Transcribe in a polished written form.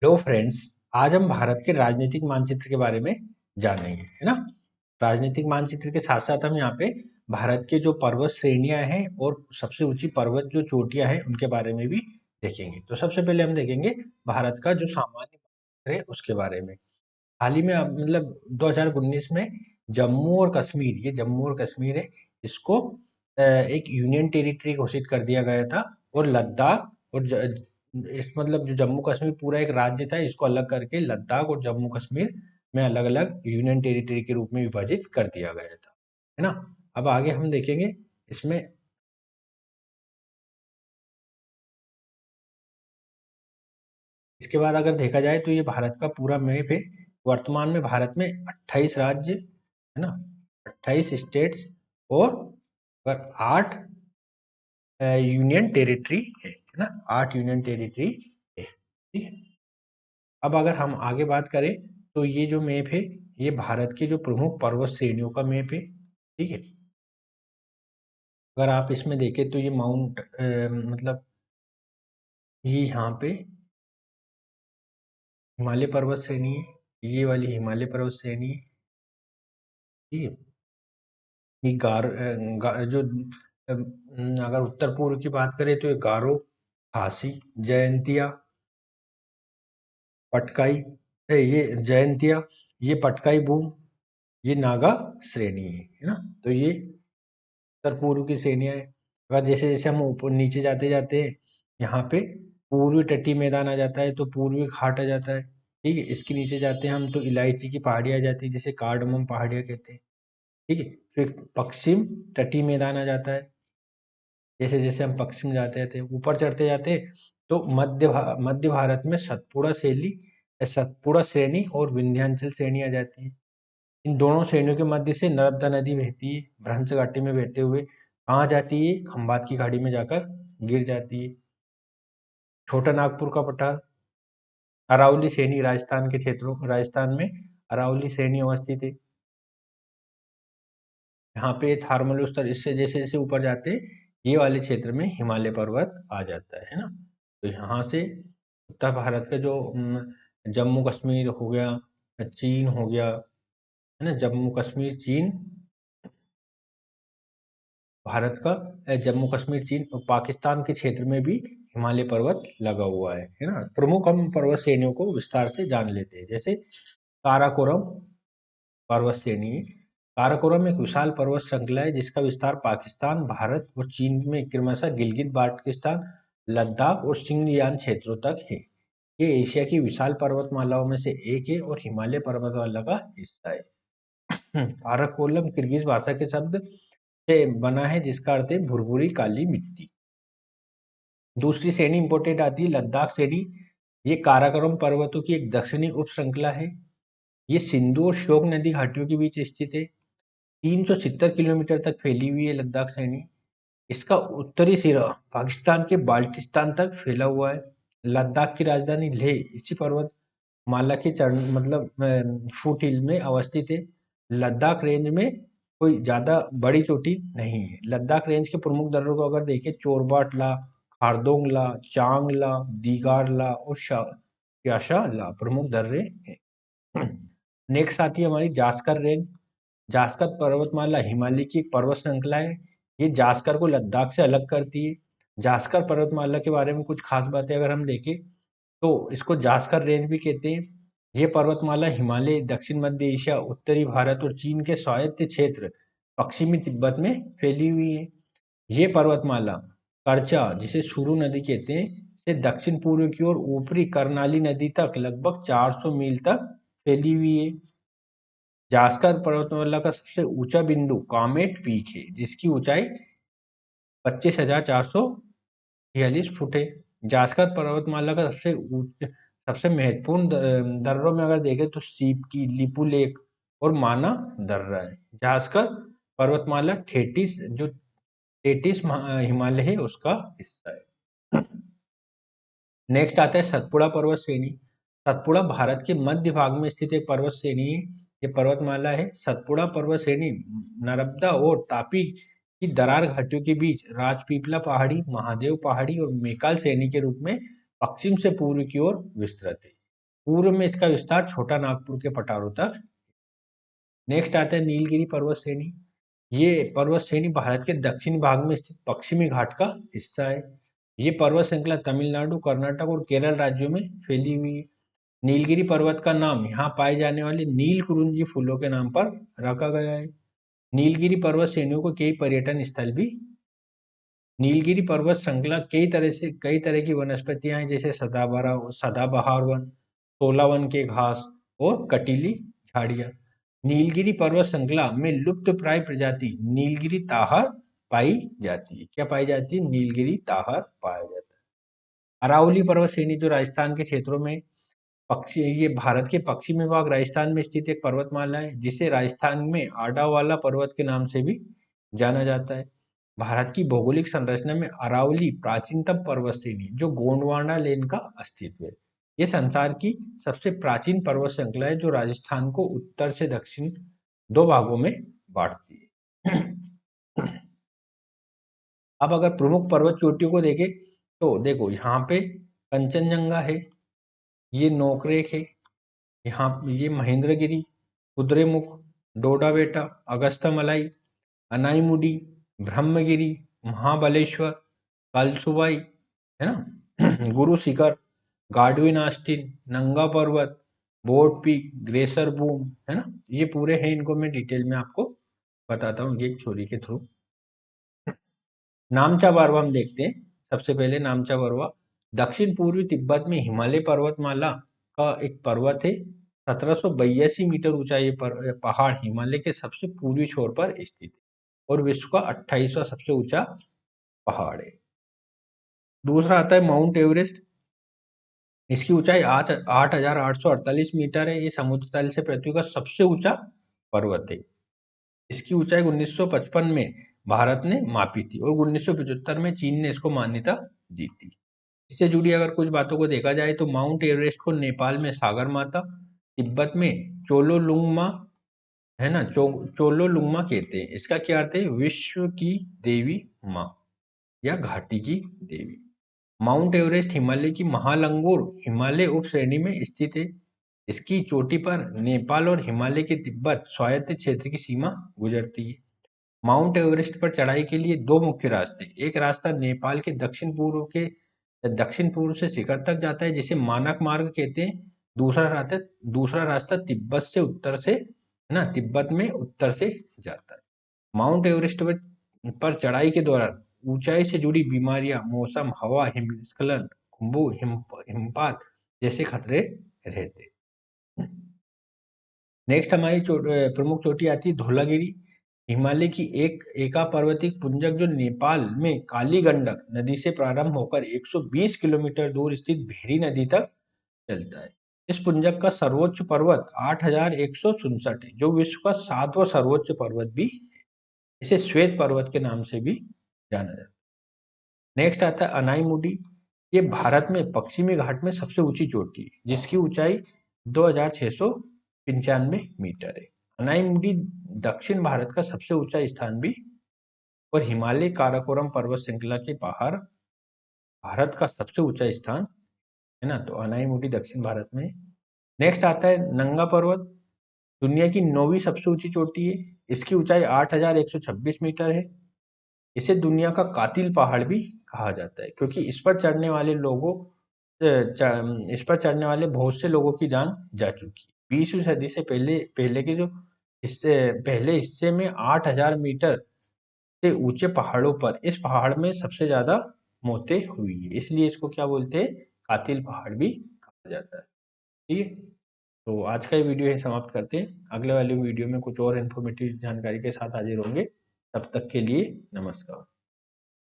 Hello friends. आज हम भारत के राजनीतिक मानचित्र के बारे में जानेंगे, है ना। राजनीतिक मानचित्र के साथ साथ हम यहाँ पे भारत के जो पर्वत श्रेणियां हैं और सबसे ऊंची पर्वत जो चोटियां हैं उनके बारे में भी देखेंगे। तो सबसे पहले हम देखेंगे भारत का जो सामान्य मानचित्र है उसके बारे में। हाल ही में मतलब 2019 में जम्मू और कश्मीर, ये जम्मू और कश्मीर है, इसको एक यूनियन टेरिटरी घोषित कर दिया गया था। और लद्दाख और इस मतलब जो जम्मू कश्मीर पूरा एक राज्य था, इसको अलग करके लद्दाख और जम्मू कश्मीर में अलग अलग यूनियन टेरिटरी के रूप में विभाजित कर दिया गया था, है ना। अब आगे हम देखेंगे इसमें। इसके बाद अगर देखा जाए तो ये भारत का पूरा मैप है। वर्तमान में भारत में 28 राज्य, है ना, 28 स्टेट्स और 8 यूनियन टेरिटरी है ना, 8 यूनियन टेरिटरी है, ठीक है। अब अगर हम आगे बात करें तो ये जो मैप है ये भारत के जो प्रमुख पर्वत श्रेणियों का मैप है, ठीक है। अगर आप इसमें देखें तो ये माउंट मतलब ये यहाँ पे हिमालय पर्वत श्रेणी है, ये वाली हिमालय पर्वत श्रेणी है, ठीक है। ये जो अगर उत्तर पूर्व की बात करें तो ये गारो, खासी, जयंतिया, पटकाई, ये जयंतिया, ये पटकाई बूम, ये नागा श्रेणी है ना। तो ये उत्तर पूर्व की श्रेणियां हैं। अगर जैसे जैसे हम ऊपर नीचे जाते जाते हैं, यहाँ पे पूर्वी तटीय मैदान आ जाता है तो पूर्वी घाट आ जाता है, ठीक है। इसके नीचे जाते हैं हम तो इलायची की पहाड़ी आ जाती है, जिसे कार्डमम पहाड़ियाँ कहते हैं, ठीक है। फिर पश्चिम तटीय मैदान आ जाता है। जैसे जैसे हम पश्चिम जाते जाते ऊपर चढ़ते जाते हैं तो मध्य भारत में सतपुड़ा श्रेणी और विंध्याचल श्रेणी आ जाती है। इन दोनों श्रेणियों के मध्य से नर्मदा नदी बहती है, भ्रंश घाटी में बहते हुए कहाँ जाती है, खंबात की खाड़ी में जाकर गिर जाती है। छोटा नागपुर का पठार, अरावली श्रेणी राजस्थान में अरावली श्रेणी अवस्थित है। यहाँ पे थर्मल स्तर इससे जैसे जैसे ऊपर जाते हैं, ये वाले क्षेत्र में हिमालय पर्वत आ जाता है ना। तो यहाँ से उत्तर भारत का जो जम्मू कश्मीर हो गया, चीन हो गया, है ना, जम्मू कश्मीर चीन भारत का, जम्मू कश्मीर चीन और पाकिस्तान के क्षेत्र में भी हिमालय पर्वत लगा हुआ है ना। प्रमुख हम पर्वत श्रेणियों को विस्तार से जान लेते हैं। जैसे काराकोरम पर्वत श्रेणी है। काराकोरम एक विशाल पर्वत श्रृंखला है जिसका विस्तार पाकिस्तान, भारत और चीन में क्रमशः गिलगित बाल्टिस्तान, लद्दाख और सिंगजियांग क्षेत्रों तक है। ये एशिया की विशाल पर्वतमालाओं में से एक है और हिमालय पर्वतमाला का हिस्सा है। काराकोरम किर्गिज भाषा के शब्द से बना है जिसका अर्थ है भुरभुरी काली मिट्टी। दूसरी श्रेणी इंपोर्टेड आती है लद्दाख श्रेणी। ये काराकोरम पर्वतों की एक दक्षिणी उप श्रृंखला है। ये सिंधु और श्योक नदी घाटियों के बीच स्थित है। 370 किलोमीटर तक फैली हुई है लद्दाख श्रेणी। इसका उत्तरी सिरा पाकिस्तान के बाल्टिस्तान तक फैला हुआ है। लद्दाख की राजधानी लेह इसी पर्वत माला के चरण मतलब फुट हिल में अवस्थित है। लद्दाख रेंज में कोई ज्यादा बड़ी चोटी नहीं है। लद्दाख रेंज के प्रमुख दर्रों को अगर देखें, चोरबाटला, खारदोंगला, चांगला, दीगारला और प्याशाला प्रमुख दर्रे हैं। नेक्स्ट आती है हमारी जास्कर रेंज। जास्कर पर्वतमाला हिमालय की एक पर्वत श्रृंखला है। ये जास्कर को लद्दाख से अलग करती है। जास्कर पर्वतमाला के बारे में कुछ खास बातें अगर हम देखें तो इसको जास्कर रेंज भी कहते हैं। ये पर्वतमाला हिमालय, दक्षिण मध्य एशिया, उत्तरी भारत और चीन के स्वायत्त क्षेत्र पश्चिमी तिब्बत में फैली हुई है। ये पर्वतमाला कर्चा, जिसे सुरु नदी कहते हैं, से दक्षिण पूर्व की ओर ऊपरी कर्नाली नदी तक लगभग 400 मील तक फैली हुई है। जास्कर पर्वतमाला का सबसे ऊंचा बिंदु कॉमेट पीक है जिसकी ऊंचाई 25,446 फुट है। जास्कर पर्वतमाला का सबसे महत्वपूर्ण दर्रों में अगर देखें तो सीप की लिपू लेक और माना दर्रा है। जास्कर पर्वतमाला टेटिस हिमालय है उसका हिस्सा है। नेक्स्ट आता है सतपुड़ा पर्वत श्रेणी। सतपुड़ा भारत के मध्य भाग में स्थित एक पर्वत श्रेणी है। ये पर्वतमाला है। सतपुड़ा पर्वत श्रेणी नर्मदा और तापी की दरार घाटियों के बीच राजपीपला पहाड़ी, महादेव पहाड़ी और मैकाल श्रेणी के रूप में पश्चिम से पूर्व की ओर विस्तृत है। पूर्व में इसका विस्तार छोटा नागपुर के पठारों तक। नेक्स्ट आता है नीलगिरी पर्वत श्रेणी। ये पर्वत श्रेणी भारत के दक्षिणी भाग में स्थित पश्चिमी घाट का हिस्सा है। ये पर्वत श्रृंखला तमिलनाडु, कर्नाटक और केरल राज्यों में फैली हुई है। नीलगिरी पर्वत का नाम यहाँ पाए जाने वाले नील कुरुंजी फूलों के नाम पर रखा गया है। नीलगिरी पर्वत श्रेणियों को कई पर्यटन स्थल भी। नीलगिरी पर्वत श्रृंखला कई तरह की वनस्पतियां हैं, जैसे सदाबहार वन, शोला वन के घास और कटीली झाड़ियां। नीलगिरी पर्वत श्रृंखला में लुप्त प्राय प्रजाति नीलगिरी ताहर पाई जाती है। क्या पाई जाती है? नीलगिरी ताहर पाया जाता है। अरावली पर्वत श्रेणी जो राजस्थान के क्षेत्रों में ये भारत के पश्चिमी भाग राजस्थान में स्थित एक पर्वतमाला है, जिसे राजस्थान में आडावाला पर्वत के नाम से भी जाना जाता है। भारत की भौगोलिक संरचना में अरावली प्राचीनतम पर्वत श्रेणी जो गोंडवाना लेन का अस्तित्व है। ये संसार की सबसे प्राचीन पर्वत श्रृंखला है जो राजस्थान को उत्तर से दक्षिण दो भागों में बांटती है। अब अगर प्रमुख पर्वत चोटियों को देखें तो देखो यहाँ पे कंचनजंगा है, ये नोकरेक है, यहाँ ये महेंद्रगिरी, कुद्रेमुख, डोडा बेटा, अगस्त्यमलाई, अनाईमुडी, ब्रह्मगिरी, महाबलेश्वर, कलसुबाई, है ना, गुरु शिखर, गाडविन आस्टिन, नंगा पर्वत, बोर्ड पीक, ग्रेसर बूम, है ना, ये पूरे हैं। इनको मैं डिटेल में आपको बताता हूँ ये थ्योरी के थ्रू। नामचा बारवा हम देखते हैं। सबसे पहले नामचा बारवा दक्षिण पूर्वी तिब्बत में हिमालय पर्वतमाला का एक पर्वत है। 1782 मीटर ऊंचा ये पहाड़ हिमालय के सबसे पूर्वी छोर पर स्थित है और विश्व का 28वां सबसे ऊंचा पहाड़ है। दूसरा आता है माउंट एवरेस्ट। इसकी ऊंचाई 8,848 मीटर है। ये समुद्र तल से पृथ्वी का सबसे ऊंचा पर्वत है। इसकी ऊंचाई 1955 में भारत ने मापी थी और 1975 में चीन ने इसको मान्यता दी थी। इससे जुड़ी अगर कुछ बातों को देखा जाए तो माउंट एवरेस्ट को नेपाल में सागर माता, तिब्बत में चोलोलुंगमा, है ना, चोलोलुंगमा कहते हैं। इसका क्या अर्थ है? विश्व की देवी माँ या घाटी की देवी। माउंट एवरेस्ट हिमालय की महालंगूर हिमालय उप श्रेणी में स्थित है। इसकी चोटी पर नेपाल और हिमालय के तिब्बत स्वायत्त क्षेत्र की सीमा गुजरती है। माउंट एवरेस्ट पर चढ़ाई के लिए दो मुख्य रास्ते, एक रास्ता नेपाल के दक्षिण पूर्व से शिखर तक जाता है जिसे मानक मार्ग कहते हैं। दूसरा रास्ता तिब्बत से उत्तर से, है ना, तिब्बत में उत्तर से जाता है। माउंट एवरेस्ट पर चढ़ाई के दौरान ऊंचाई से जुड़ी बीमारियां, मौसम, हवा, हिमस्खलन, हिमपात जैसे खतरे रहते। नेक्स्ट हमारी प्रमुख चोटी आती है धौलागिरी। हिमालय की एका पर्वतीय पुंजक जो नेपाल में काली गंडक नदी से प्रारंभ होकर 120 किलोमीटर दूर स्थित भेरी नदी तक चलता है। इस पुंजक का सर्वोच्च पर्वत 8,167 है जो विश्व का 7वां सर्वोच्च पर्वत भी है। इसे श्वेत पर्वत के नाम से भी जाना जाता है। नेक्स्ट आता है अनाईमुडी। ये भारत में पश्चिमी घाट में सबसे ऊंची चोटी है जिसकी ऊंचाई 2,695 मीटर है। अनाईमुडी दक्षिण भारत का सबसे ऊंचा स्थान भी और हिमालय काराकोरम पर्वत श्रृंखला के बाहर भारत का सबसे ऊंचा स्थान, है ना, तो अनाईमुडी दक्षिण भारत में। नेक्स्ट आता है नंगा पर्वत। दुनिया की 9वीं सबसे ऊंची चोटी है। इसकी ऊंचाई 8,126 मीटर है। इसे दुनिया का कातिल पहाड़ भी कहा जाता है क्योंकि इस पर चढ़ने वाले बहुत से लोगों की जान जा चुकी है। 20वीं सदी से पहले के जो इससे पहले हिस्से में 8,000 मीटर से ऊंचे पहाड़ों पर इस पहाड़ में सबसे ज्यादा मौतें हुई है, इसलिए इसको क्या बोलते हैं? कातिल पहाड़ भी कहा जाता है। ठीक है, तो आज का ये वीडियो यही समाप्त करते हैं। अगले वाले वीडियो में कुछ और इन्फॉर्मेटिव जानकारी के साथ हाजिर होंगे। तब तक के लिए नमस्कार।